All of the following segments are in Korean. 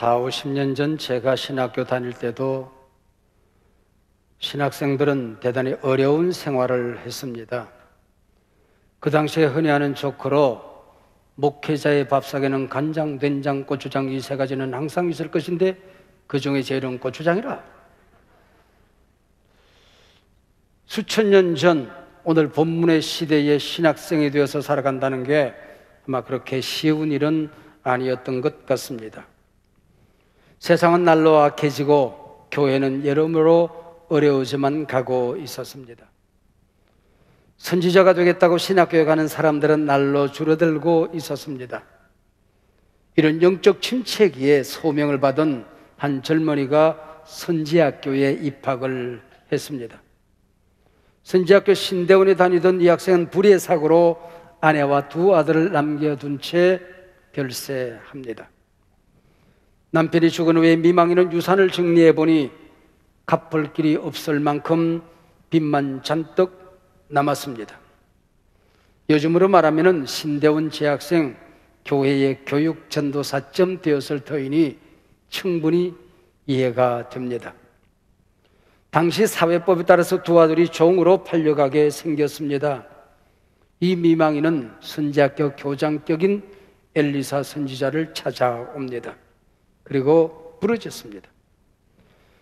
50년 전 제가 신학교 다닐 때도 신학생들은 대단히 어려운 생활을 했습니다. 그 당시에 흔히 하는 조크로 목회자의 밥상에는 간장, 된장, 고추장 이 세 가지는 항상 있을 것인데 그 중에 제일은 고추장이라. 수천 년 전 오늘 본문의 시대에 신학생이 되어서 살아간다는 게 아마 그렇게 쉬운 일은 아니었던 것 같습니다. 세상은 날로 악해지고 교회는 여러모로 어려워져만 가고 있었습니다. 선지자가 되겠다고 신학교에 가는 사람들은 날로 줄어들고 있었습니다. 이런 영적 침체기에 소명을 받은 한 젊은이가 선지학교에 입학을 했습니다. 선지학교 신대원에 다니던 이 학생은 불의의 사고로 아내와 두 아들을 남겨둔 채 별세합니다. 남편이 죽은 후에 미망인은 유산을 정리해보니 갚을 길이 없을 만큼 빚만 잔뜩 남았습니다. 요즘으로 말하면 신대원 재학생 교회의 교육 전도사쯤 되었을 터이니 충분히 이해가 됩니다. 당시 사회법에 따라서 두 아들이 종으로 팔려가게 생겼습니다. 이 미망인은 선지학교 교장격인 엘리사 선지자를 찾아옵니다. 그리고 부르짖습니다.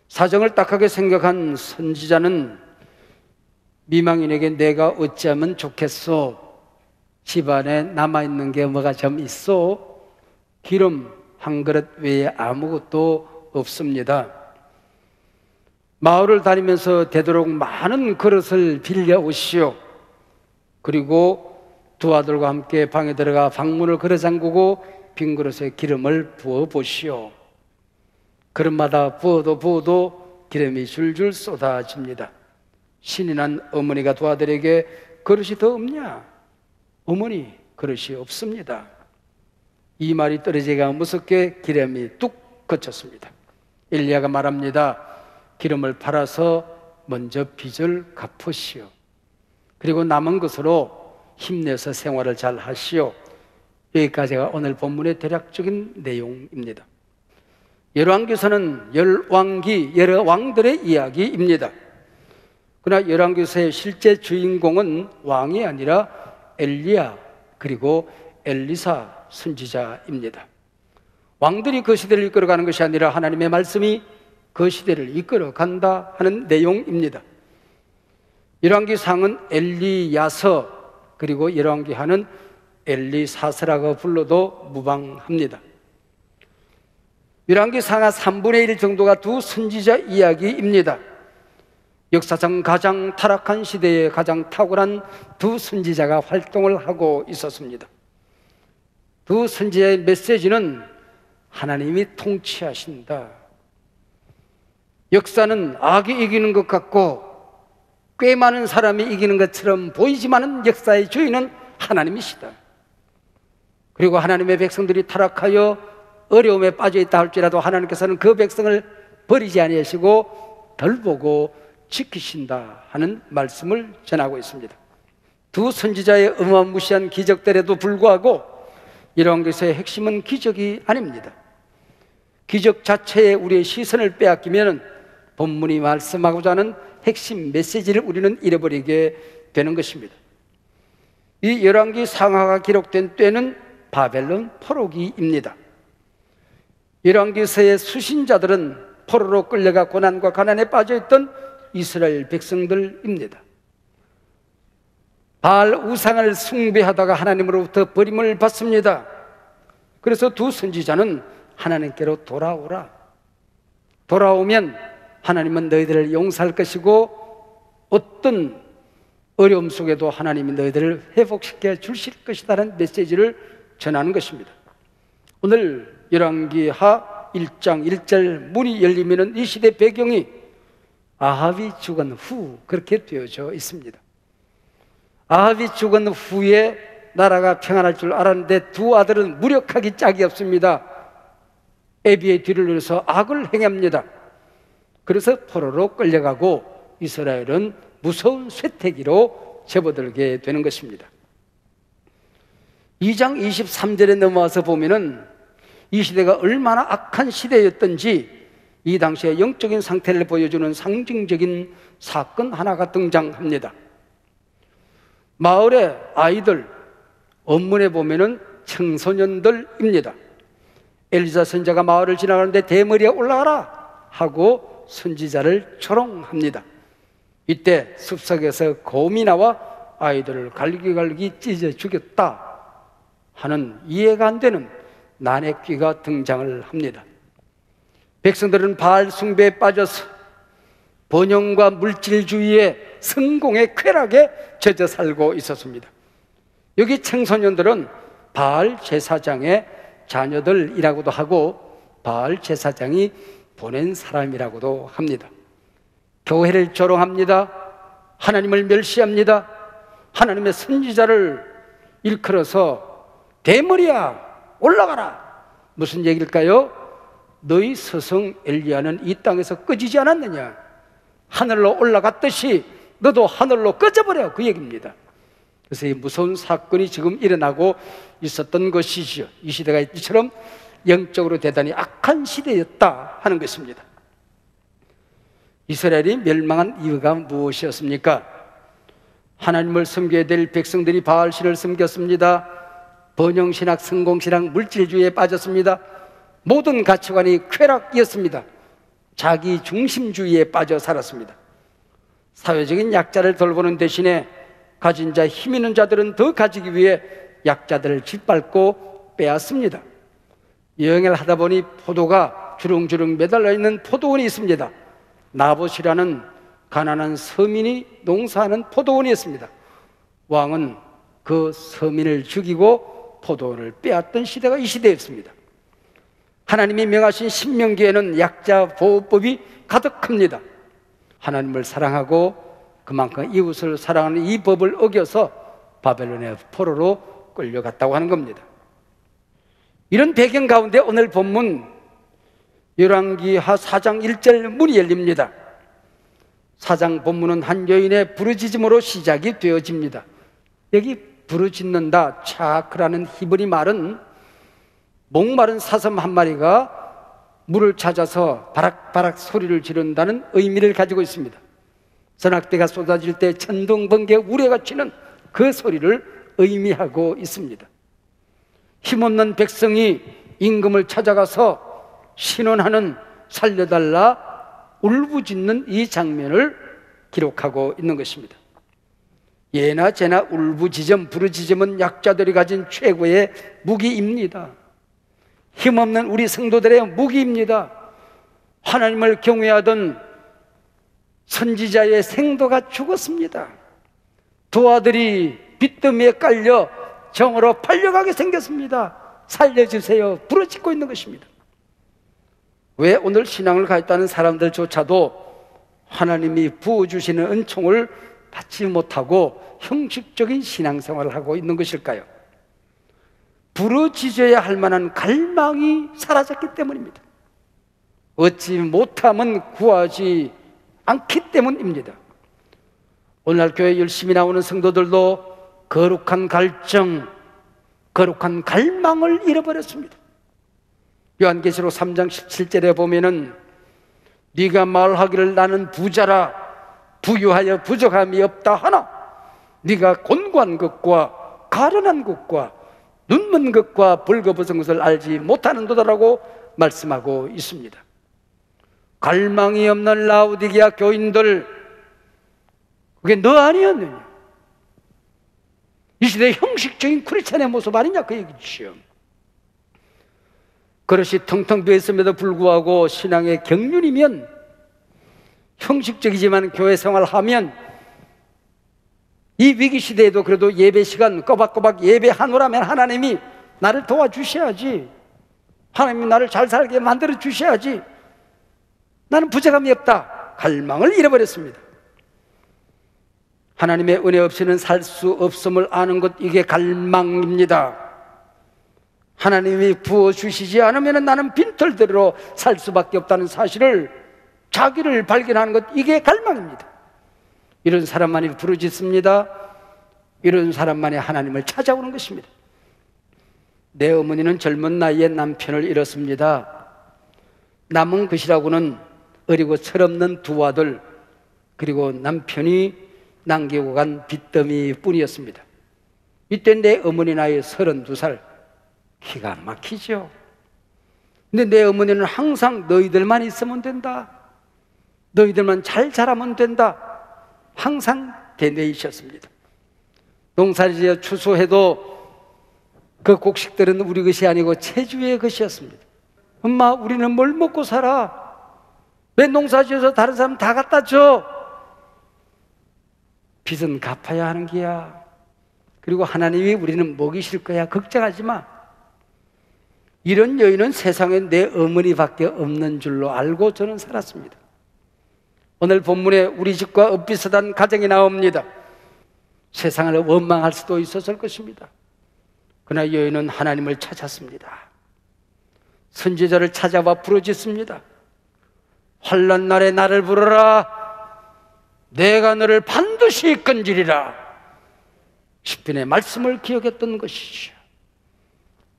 사정을 딱하게 생각한 선지자는 미망인에게 내가 어찌하면 좋겠소? 집안에 남아있는 게 뭐가 좀 있어? 기름 한 그릇 외에 아무것도 없습니다. 마을을 다니면서 되도록 많은 그릇을 빌려 오시오. 그리고 두 아들과 함께 방에 들어가 방문을 걸어 잠그고 빈 그릇에 기름을 부어 보시오. 그릇마다 부어도 기름이 줄줄 쏟아집니다. 신이 난 어머니가 두 아들에게 그릇이 더 없냐? 어머니, 그릇이 없습니다. 이 말이 떨어지기가 무섭게 기름이 뚝 그쳤습니다. 엘리야가 말합니다. 기름을 팔아서 먼저 빚을 갚으시오. 그리고 남은 것으로 힘내서 생활을 잘 하시오. 여기까지가 오늘 본문의 대략적인 내용입니다. 열왕기서는 여러 왕들의 이야기입니다. 그러나 열왕기서의 실제 주인공은 왕이 아니라 엘리야 그리고 엘리사 선지자입니다. 왕들이 그 시대를 이끌어가는 것이 아니라 하나님의 말씀이 그 시대를 이끌어간다 하는 내용입니다. 열왕기상은 엘리야서 그리고 열왕기하는 엘리사서라고 불러도 무방합니다. 열왕기상하 3분의 1 정도가 두 선지자 이야기입니다. 역사상 가장 타락한 시대에 가장 탁월한 두 선지자가 활동을 하고 있었습니다. 두 선지자의 메시지는 하나님이 통치하신다. 역사는 악이 이기는 것 같고 꽤 많은 사람이 이기는 것처럼 보이지만은 역사의 주인은 하나님이시다. 그리고 하나님의 백성들이 타락하여 어려움에 빠져 있다 할지라도 하나님께서는 그 백성을 버리지 아니하시고 덜보고 지키신다 하는 말씀을 전하고 있습니다. 두 선지자의 어마무시한 기적들에도 불구하고 이러한 것의 핵심은 기적이 아닙니다. 기적 자체에 우리의 시선을 빼앗기면 본문이 말씀하고자 하는 핵심 메시지를 우리는 잃어버리게 되는 것입니다. 이 열왕기 상하가 기록된 때는 바벨론 포로기입니다. 열왕기서의 수신자들은 포로로 끌려가 고난과 가난에 빠져있던 이스라엘 백성들입니다. 바알 우상을 숭배하다가 하나님으로부터 버림을 받습니다. 그래서 두 선지자는 하나님께로 돌아오라. 돌아오면 하나님은 너희들을 용서할 것이고 어떤 어려움 속에도 하나님이 너희들을 회복시켜 주실 것이라는 메시지를 전하는 것입니다. 오늘 열왕기하 1장 1절 문이 열리면 이 시대 배경이 아합이 죽은 후 그렇게 되어져 있습니다. 아합이 죽은 후에 나라가 평안할 줄 알았는데 두 아들은 무력하기 짝이 없습니다. 애비의 뒤를 이어서 악을 행합니다. 그래서 포로로 끌려가고 이스라엘은 무서운 쇠퇴기로 접어들게 되는 것입니다. 2장 23절에 넘어와서 보면은 이 시대가 얼마나 악한 시대였던지 이 당시의 영적인 상태를 보여주는 상징적인 사건 하나가 등장합니다. 마을의 아이들, 원문에 보면은 청소년들입니다. 엘리사 선지자가 마을을 지나가는데 대머리에 올라가라 하고 선지자를 조롱합니다. 이때 숲속에서 곰이 나와 아이들을 갈기갈기 찢어 죽였다 하는 이해가 안 되는 난해귀가 등장을 합니다. 백성들은 바알 숭배에 빠져서 번영과 물질주의에 성공의 쾌락에 젖어 살고 있었습니다. 여기 청소년들은 바알 제사장의 자녀들이라고도 하고 바알 제사장이 보낸 사람이라고도 합니다. 교회를 조롱합니다. 하나님을 멸시합니다. 하나님의 선지자를 일컬어서 대머리야 올라가라. 무슨 얘기일까요? 너희 스승 엘리야는 이 땅에서 꺼지지 않았느냐? 하늘로 올라갔듯이 너도 하늘로 꺼져버려, 그 얘기입니다. 그래서 이 무서운 사건이 지금 일어나고 있었던 것이지요. 이 시대가 이처럼 영적으로 대단히 악한 시대였다 하는 것입니다. 이스라엘이 멸망한 이유가 무엇이었습니까? 하나님을 섬겨야 될 백성들이 바알신을 섬겼습니다. 번영신학, 성공신학, 물질주의에 빠졌습니다. 모든 가치관이 쾌락이었습니다. 자기 중심주의에 빠져 살았습니다. 사회적인 약자를 돌보는 대신에 가진 자, 힘 있는 자들은 더 가지기 위해 약자들을 짓밟고 빼앗습니다. 여행을 하다 보니 포도가 주렁주렁 매달려 있는 포도원이 있습니다. 나봇이라는 가난한 서민이 농사하는 포도원이었습니다. 왕은 그 서민을 죽이고 포도원을 빼앗던 시대가 이 시대였습니다. 하나님이 명하신 신명기에는 약자 보호법이 가득합니다. 하나님을 사랑하고 그만큼 이웃을 사랑하는 이 법을 어겨서 바벨론의 포로로 끌려갔다고 하는 겁니다. 이런 배경 가운데 오늘 본문 열왕기하 4장 1절 문이 열립니다. 4장 본문은 한 여인의 부르짖음으로 시작이 되어집니다. 여기 부르짖는다, 차크라는 히브리 말은 목마른 사슴 한 마리가 물을 찾아서 바락바락 소리를 지른다는 의미를 가지고 있습니다. 전학대가 쏟아질 때 천둥번개 우레가 치는 그 소리를 의미하고 있습니다. 힘없는 백성이 임금을 찾아가서 신원하는 살려달라 울부짖는 이 장면을 기록하고 있는 것입니다. 예나 제나 울부짖음, 부르짖음은 약자들이 가진 최고의 무기입니다. 힘없는 우리 성도들의 무기입니다. 하나님을 경외하던 선지자의 생도가 죽었습니다. 두 아들이 빚더미에 깔려 정으로 팔려가게 생겼습니다. 살려주세요. 부르짖고 있는 것입니다. 왜 오늘 신앙을 가졌다는 사람들조차도 하나님이 부어주시는 은총을 받지 못하고 형식적인 신앙생활을 하고 있는 것일까요? 부르짖어야 할 만한 갈망이 사라졌기 때문입니다. 얻지 못하면 구하지 않기 때문입니다. 오늘날 교회 열심히 나오는 성도들도 거룩한 갈증, 거룩한 갈망을 잃어버렸습니다. 요한계시록 3장 17절에 보면은 네가 말하기를 나는 부자라 부유하여 부족함이 없다 하나 네가 곤고한 것과 가련한 것과 눈먼 것과 벌거벗은 것을 알지 못하는도다라고 말씀하고 있습니다. 갈망이 없는 라우디게아 교인들, 그게 너 아니었느냐? 이 시대의 형식적인 크리스찬의 모습 아니냐, 그 얘기죠. 그릇이 텅텅 비었음에도 불구하고 신앙의 경륜이면, 형식적이지만 교회 생활하면 이 위기 시대에도 그래도 예배 시간 꼬박꼬박 예배하노라면 하나님이 나를 도와주셔야지, 하나님이 나를 잘 살게 만들어 주셔야지. 나는 부족함이 없다, 갈망을 잃어버렸습니다. 하나님의 은혜 없이는 살 수 없음을 아는 것, 이게 갈망입니다. 하나님이 부어주시지 않으면 나는 빈털대로 살 수밖에 없다는 사실을, 자기를 발견하는 것, 이게 갈망입니다. 이런 사람만이 부르짖습니다. 이런 사람만이 하나님을 찾아오는 것입니다. 내 어머니는 젊은 나이에 남편을 잃었습니다. 남은 것이라고는 어리고 철없는 두 아들, 그리고 남편이 남기고 간 빚더미 뿐이었습니다. 이때 내 어머니 나이 32살. 기가 막히죠. 근데 내 어머니는 항상 너희들만 있으면 된다, 너희들만 잘 자라면 된다, 항상 대뇌이셨습니다. 농사지어 추수해도 그 곡식들은 우리 것이 아니고 체주의 것이었습니다. 엄마, 우리는 뭘 먹고 살아? 왜 농사지어서 다른 사람 다 갖다 줘? 빚은 갚아야 하는 기야. 그리고 하나님이 우리는 먹이실 거야, 걱정하지 마. 이런 여인은 세상에 내 어머니밖에 없는 줄로 알고 저는 살았습니다. 오늘 본문에 우리 집과 엇비슷한 가정이 나옵니다. 세상을 원망할 수도 있었을 것입니다. 그러나 여인은 하나님을 찾았습니다. 선지자를 찾아와 부르짖습니다. 환난 날에 나를 부르라. 내가 너를 반드시 건지리라. 시편의 말씀을 기억했던 것이죠.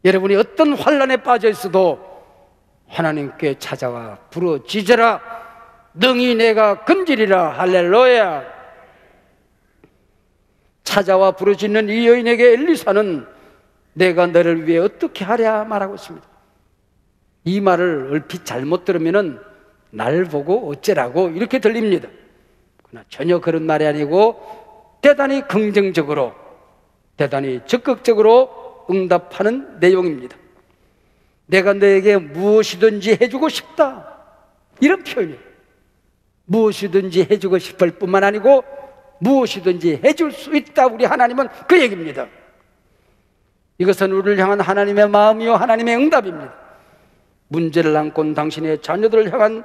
여러분이 어떤 환난에 빠져 있어도 하나님께 찾아와 부르짖으라. 능히 내가 건지리라. 할렐루야. 찾아와 부르짖는 이 여인에게 엘리사는 내가 너를 위해 어떻게 하랴 말하고 있습니다. 이 말을 얼핏 잘못 들으면 날 보고 어째라고 이렇게 들립니다. 그러나 전혀 그런 말이 아니고 대단히 긍정적으로, 대단히 적극적으로 응답하는 내용입니다. 내가 너에게 무엇이든지 해주고 싶다, 이런 표현이에요. 무엇이든지 해주고 싶을 뿐만 아니고 무엇이든지 해줄 수 있다. 우리 하나님은 그 얘기입니다. 이것은 우리를 향한 하나님의 마음이요 하나님의 응답입니다. 문제를 안고 온 당신의 자녀들을 향한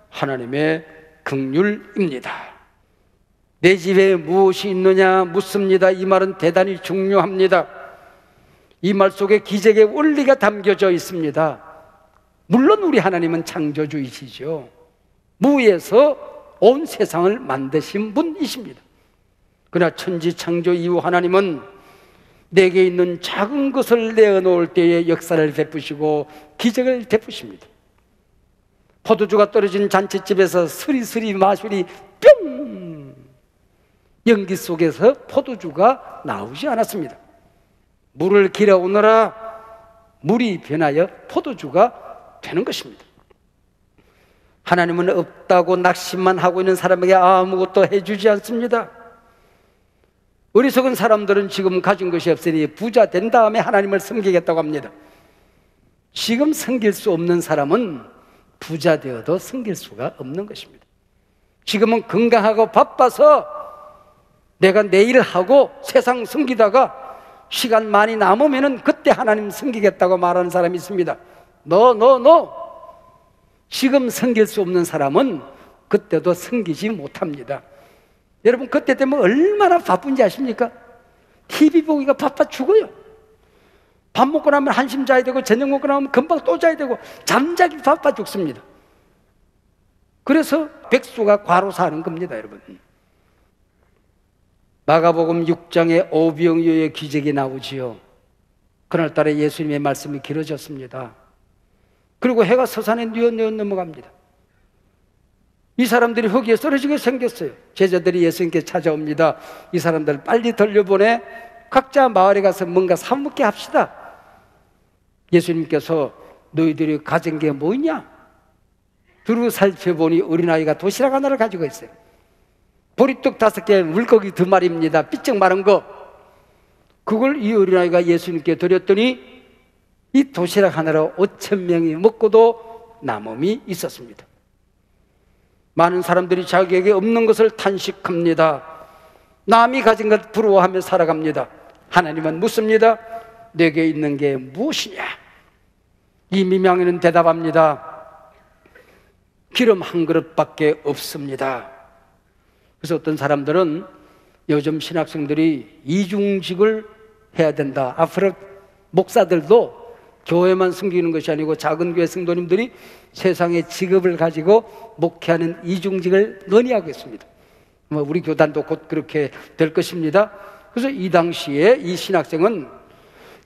하나님의 긍휼입니다. 내 집에 무엇이 있느냐 묻습니다. 이 말은 대단히 중요합니다. 이 말 속에 기적의 원리가 담겨져 있습니다. 물론 우리 하나님은 창조주이시죠. 무에서 온 세상을 만드신 분이십니다. 그러나 천지 창조 이후 하나님은 내게 있는 작은 것을 내어놓을 때에 역사를 베푸시고 기적을 베푸십니다. 포도주가 떨어진 잔치집에서 스리스리 마술이 뿅! 연기 속에서 포도주가 나오지 않았습니다. 물을 길어오느라 물이 변하여 포도주가 되는 것입니다. 하나님은 없다고 낙심만 하고 있는 사람에게 아무것도 해주지 않습니다. 어리석은 사람들은 지금 가진 것이 없으니 부자 된 다음에 하나님을 섬기겠다고 합니다. 지금 섬길 수 없는 사람은 부자 되어도 섬길 수가 없는 것입니다. 지금은 건강하고 바빠서 내가 내일 하고 세상 섬기다가 시간 많이 남으면 그때 하나님 섬기겠다고 말하는 사람이 있습니다. 지금 섬길 수 없는 사람은 그때도 섬기지 못합니다. 여러분, 그때 되면 얼마나 바쁜지 아십니까? TV 보기가 바빠 죽어요. 밥 먹고 나면 한심 자야 되고, 저녁 먹고 나면 금방 또 자야 되고, 잠자기 바빠 죽습니다. 그래서 백수가 과로사하는 겁니다, 여러분. 마가복음 6장에 오병이어의 기적이 나오지요. 그날따라 예수님의 말씀이 길어졌습니다. 그리고 해가 서산에 뉘엿뉘엿 넘어갑니다. 이 사람들이 흙에 쓰러지게 생겼어요. 제자들이 예수님께 찾아옵니다. 이 사람들 빨리 돌려보내, 각자 마을에 가서 뭔가 사먹게 합시다. 예수님께서 너희들이 가진 게 뭐냐? 두루 살펴보니 어린아이가 도시락 하나를 가지고 있어요. 보리떡 5개, 물고기 2마리입니다. 삐쩍 마른 거. 그걸 이 어린아이가 예수님께 드렸더니 이 도시락 하나로 5,000명이 먹고도 남음이 있었습니다. 많은 사람들이 자기에게 없는 것을 탄식합니다. 남이 가진 것 부러워하며 살아갑니다. 하나님은 묻습니다. 내게 있는 게 무엇이냐? 이 미명에는 대답합니다. 기름 한 그릇밖에 없습니다. 그래서 어떤 사람들은 요즘 신학생들이 이중직을 해야 된다. 앞으로 목사들도 교회만 섬기는 것이 아니고 작은 교회 성도님들이 세상의 직업을 가지고 목회하는 이중직을 논의하고 있습니다. 우리 교단도 곧 그렇게 될 것입니다. 그래서 이 당시에 이 신학생은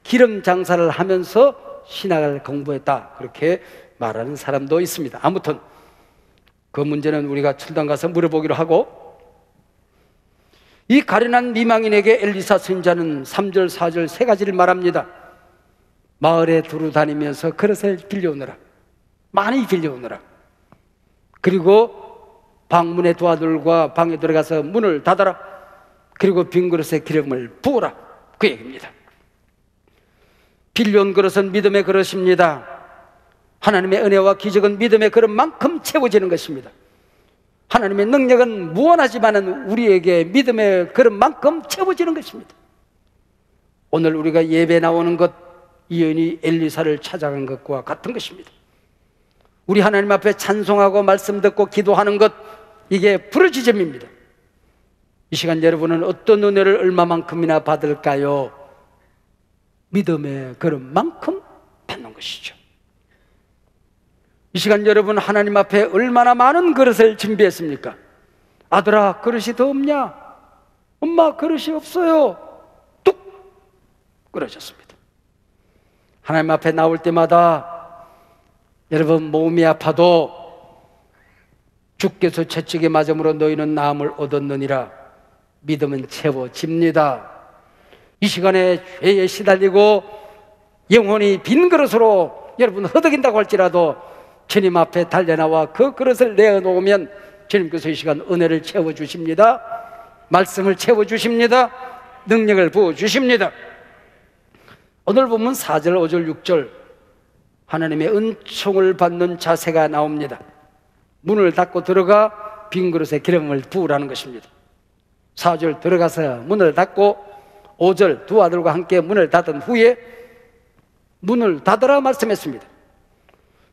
기름 장사를 하면서 신학을 공부했다, 그렇게 말하는 사람도 있습니다. 아무튼 그 문제는 우리가 철당 가서 물어보기로 하고, 이 가련한 미망인에게 엘리사 선지자는 3절 4절 세 가지를 말합니다. 마을에 두루 다니면서 그릇을 빌려오느라, 많이 빌려오느라, 그리고 방문의 두 아들과 방에 들어가서 문을 닫아라, 그리고 빈 그릇에 기름을 부어라, 그 얘기입니다. 빌려온 그릇은 믿음의 그릇입니다. 하나님의 은혜와 기적은 믿음의 그릇만큼 채워지는 것입니다. 하나님의 능력은 무한하지만 우리에게 믿음의 그릇만큼 채워지는 것입니다. 오늘 우리가 예배 나오는 것, 이 여인이 엘리사를 찾아간 것과 같은 것입니다. 우리 하나님 앞에 찬송하고 말씀 듣고 기도하는 것, 이게 부르짖음입니다. 이 시간 여러분은 어떤 은혜를 얼마만큼이나 받을까요? 믿음의 그릇만큼 받는 것이죠. 이 시간 여러분 하나님 앞에 얼마나 많은 그릇을 준비했습니까? 아들아, 그릇이 더 없냐? 엄마, 그릇이 없어요. 뚝 끊어졌습니다. 하나님 앞에 나올 때마다 여러분 몸이 아파도 주께서 채찍에 맞음으로 너희는 나음을 얻었느니라, 믿음은 채워집니다. 이 시간에 죄에 시달리고 영혼이 빈 그릇으로 여러분 허덕인다고 할지라도 주님 앞에 달려나와 그 그릇을 내어놓으면 주님께서 이 시간 은혜를 채워주십니다. 말씀을 채워주십니다. 능력을 부어주십니다. 오늘 보면 4절, 5절, 6절 하나님의 은총을 받는 자세가 나옵니다. 문을 닫고 들어가 빈 그릇에 기름을 부으라는 것입니다. 4절 들어가서 문을 닫고, 5절 두 아들과 함께 문을 닫은 후에 문을 닫으라 말씀했습니다.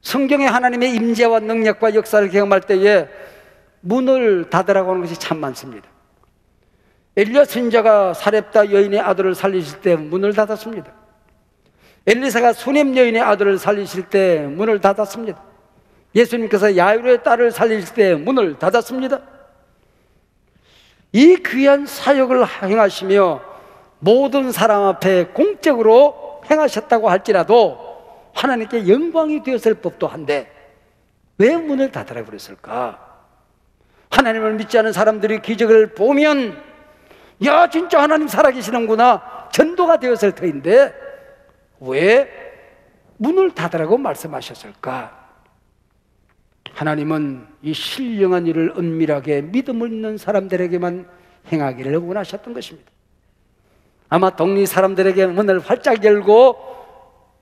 성경에 하나님의 임재와 능력과 역사를 경험할 때에 문을 닫으라고 하는 것이 참 많습니다. 엘리야 선지자가 사렙다 여인의 아들을 살리실 때 문을 닫았습니다. 엘리사가 수넴 여인의 아들을 살리실 때 문을 닫았습니다. 예수님께서 야이로의 딸을 살리실 때 문을 닫았습니다. 이 귀한 사역을 행하시며 모든 사람 앞에 공적으로 행하셨다고 할지라도 하나님께 영광이 되었을 법도 한데 왜 문을 닫으라고 그랬을까? 하나님을 믿지 않은 사람들이 기적을 보면 야, 진짜 하나님 살아계시는구나, 전도가 되었을 터인데 왜 문을 닫으라고 말씀하셨을까? 하나님은 이 신령한 일을 은밀하게 믿음을 있는 사람들에게만 행하기를 원하셨던 것입니다. 아마 동리 사람들에게 문을 활짝 열고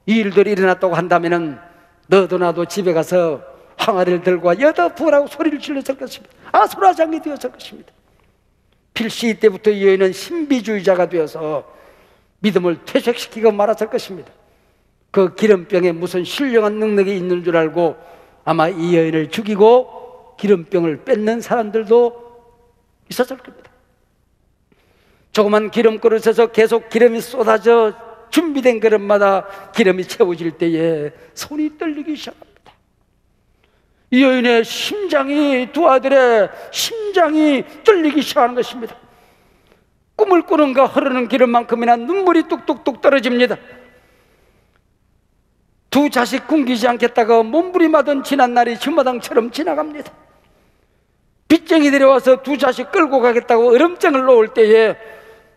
이 일들이 일어났다고 한다면 너도 나도 집에 가서 항아리를 들고 여다 부으라고 소리를 질렀을 것입니다. 아수라장이 되었을 것입니다. 필시 때부터 이 여인은 신비주의자가 되어서 믿음을 퇴색시키고 말았을 것입니다. 그 기름병에 무슨 신령한 능력이 있는 줄 알고 아마 이 여인을 죽이고 기름병을 뺏는 사람들도 있었을 겁니다. 조그만 기름 그릇에서 계속 기름이 쏟아져 준비된 그릇마다 기름이 채워질 때에 손이 떨리기 시작합니다. 이 여인의 심장이, 두 아들의 심장이 떨리기 시작하는 것입니다. 꿈을 꾸는가 흐르는 기름만큼이나 눈물이 뚝뚝뚝 떨어집니다. 두 자식 굶기지 않겠다고 몸부림하던 지난날이 주마등처럼 지나갑니다. 빚쟁이 데려와서 두 자식 끌고 가겠다고 얼음장을 놓을 때에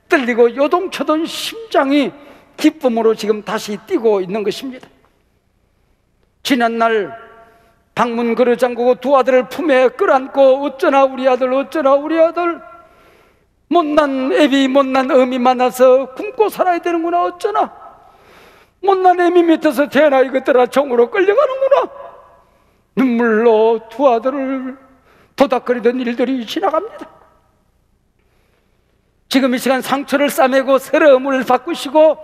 떨리고 요동쳐던 심장이 기쁨으로 지금 다시 뛰고 있는 것입니다. 지난날 방문 그릇 잠그고 두 아들을 품에 끌어안고 어쩌나 우리 아들, 어쩌나 우리 아들, 못난 애비 못난 어미 만나서 굶고 살아야 되는구나, 어쩌나 못난 애미 밑에서 태어나 이것들아 종으로 끌려가는구나. 눈물로 두 아들을 도닥거리던 일들이 지나갑니다. 지금 이 시간 상처를 싸매고 서러움을 바꾸시고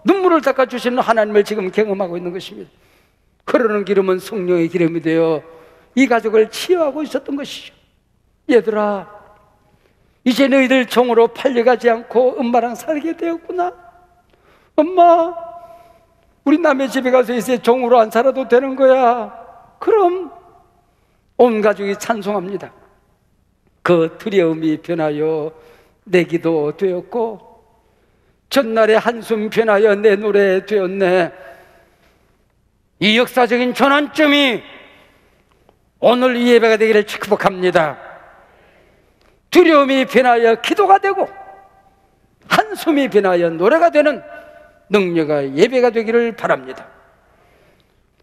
눈물을 닦아주시는 하나님을 지금 경험하고 있는 것입니다. 흐르는 기름은 성령의 기름이 되어 이 가족을 치유하고 있었던 것이죠. 얘들아, 이제 너희들 종으로 팔려가지 않고 엄마랑 살게 되었구나. 엄마, 우리 남의 집에 가서 이제 종으로 안 살아도 되는 거야. 그럼 온 가족이 찬송합니다. 그 두려움이 변하여 내기도 되었고 전날의 한숨 변하여 내 노래 되었네. 이 역사적인 전환점이 오늘 이 예배가 되기를 축복합니다. 두려움이 변하여 기도가 되고 한숨이 변하여 노래가 되는 능력의 예배가 되기를 바랍니다.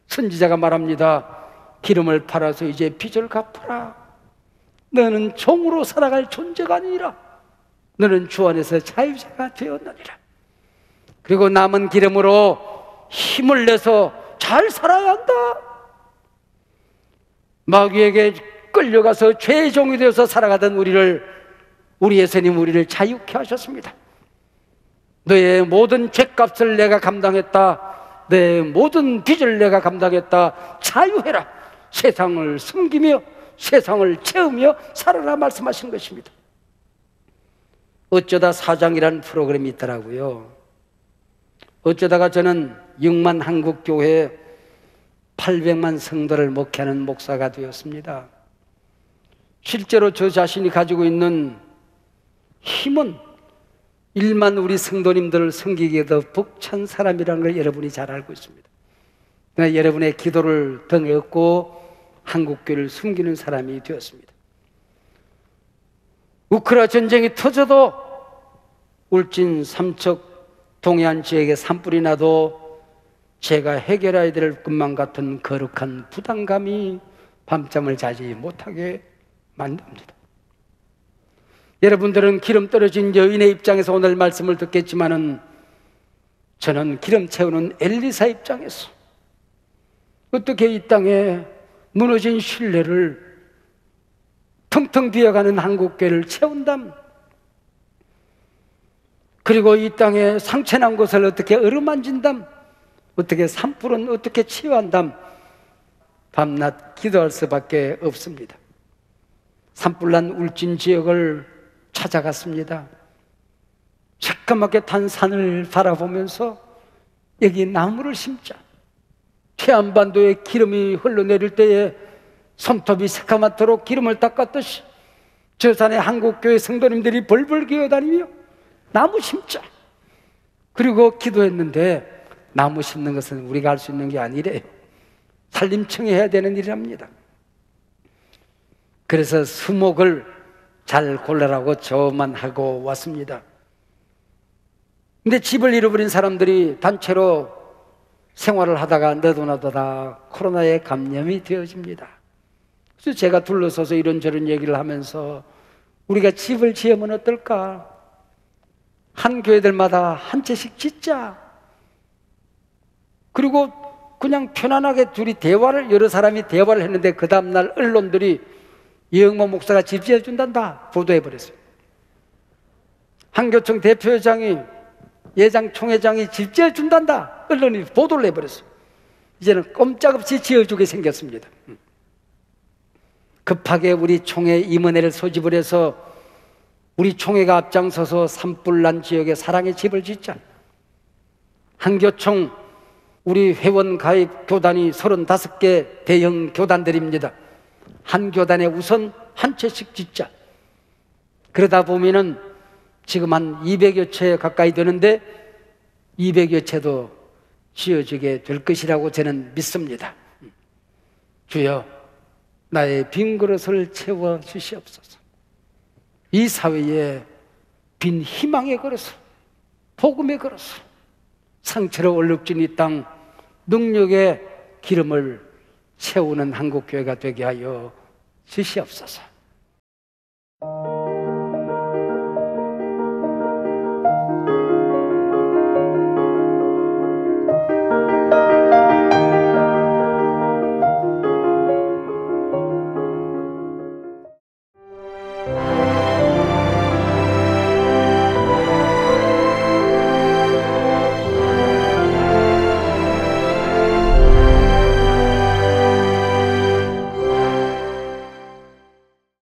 선지자가 말합니다. 기름을 팔아서 이제 빚을 갚아라. 너는 종으로 살아갈 존재가 아니라 너는 주 안에서 자유자가 되었느니라. 그리고 남은 기름으로 힘을 내서 잘 살아야 한다. 마귀에게 끌려가서 죄의 종이 되어서 살아가던 우리 예수님 우리를 자유케 하셨습니다. 너의 모든 죄값을 내가 감당했다. 내 모든 빚을 내가 감당했다. 자유해라. 세상을 숨기며 세상을 채우며 살아라 말씀하신 것입니다. 어쩌다 사장이라는 프로그램이 있더라고요. 어쩌다가 저는 6만 한국교회 800만 성도를 목회하는 목사가 되었습니다. 실제로 저 자신이 가지고 있는 힘은 1만 우리 성도님들을 섬기기에 더 벅찬 사람이라는 걸 여러분이 잘 알고 있습니다. 그러나 여러분의 기도를 등에 업고 한국교회를 숨기는 사람이 되었습니다. 우크라 전쟁이 터져도 울진 삼척 동해안 지역에 산불이 나도 제가 해결해야 될 것만 같은 거룩한 부담감이 밤잠을 자지 못하게 만듭니다. 여러분들은 기름 떨어진 여인의 입장에서 오늘 말씀을 듣겠지만은 저는 기름 채우는 엘리사 입장에서 어떻게 이 땅에 무너진 신뢰를 텅텅 비어가는 한국교회를 채운담, 그리고 이 땅에 상처난 곳을 어떻게 어루만진담, 어떻게 산불은 어떻게 치유한담, 밤낮 기도할 수밖에 없습니다. 산불난 울진 지역을 찾아갔습니다. 새까맣게 탄 산을 바라보면서 여기 나무를 심자. 태안반도에 기름이 흘러내릴 때에 손톱이 새까맣도록 기름을 닦았듯이 저 산에 한국교회 성도님들이 벌벌 기어다니며 나무 심자. 그리고 기도했는데 나무 심는 것은 우리가 할 수 있는 게 아니래요. 산림청이 해야 되는 일이랍니다. 그래서 수목을 잘 골라라고 저만 하고 왔습니다. 근데 집을 잃어버린 사람들이 단체로 생활을 하다가 너도나도다 코로나에 감염이 되어집니다. 그래서 제가 둘러서서 이런저런 얘기를 하면서 우리가 집을 지으면 어떨까? 한 교회들마다 한 채씩 짓자. 그리고 그냥 편안하게 둘이 여러 사람이 대화를 했는데 그 다음날 언론들이 이영모 목사가 집 지어준단다 보도해버렸어요. 한교총 대표회장이 예장 총회장이 집 지어준단다 언론이 보도를 해버렸어요. 이제는 꼼짝없이 지어주게 생겼습니다. 급하게 우리 총회 임원회를 소집을 해서 우리 총회가 앞장서서 산불난 지역에 사랑의 집을 짓자. 한교총 우리 회원 가입 교단이 35개 대형 교단들입니다. 한 교단에 우선 한 채씩 짓자. 그러다 보면은 지금 한 200여 채 가까이 되는데 200여 채도 지어지게 될 것이라고 저는 믿습니다. 주여, 나의 빈 그릇을 채워 주시옵소서. 이 사회에 빈 희망의 그릇을, 복음의 그릇을, 상처로 얼룩진 이 땅 능력의 기름을 채우는 한국교회가 되게 하여 주시옵소서.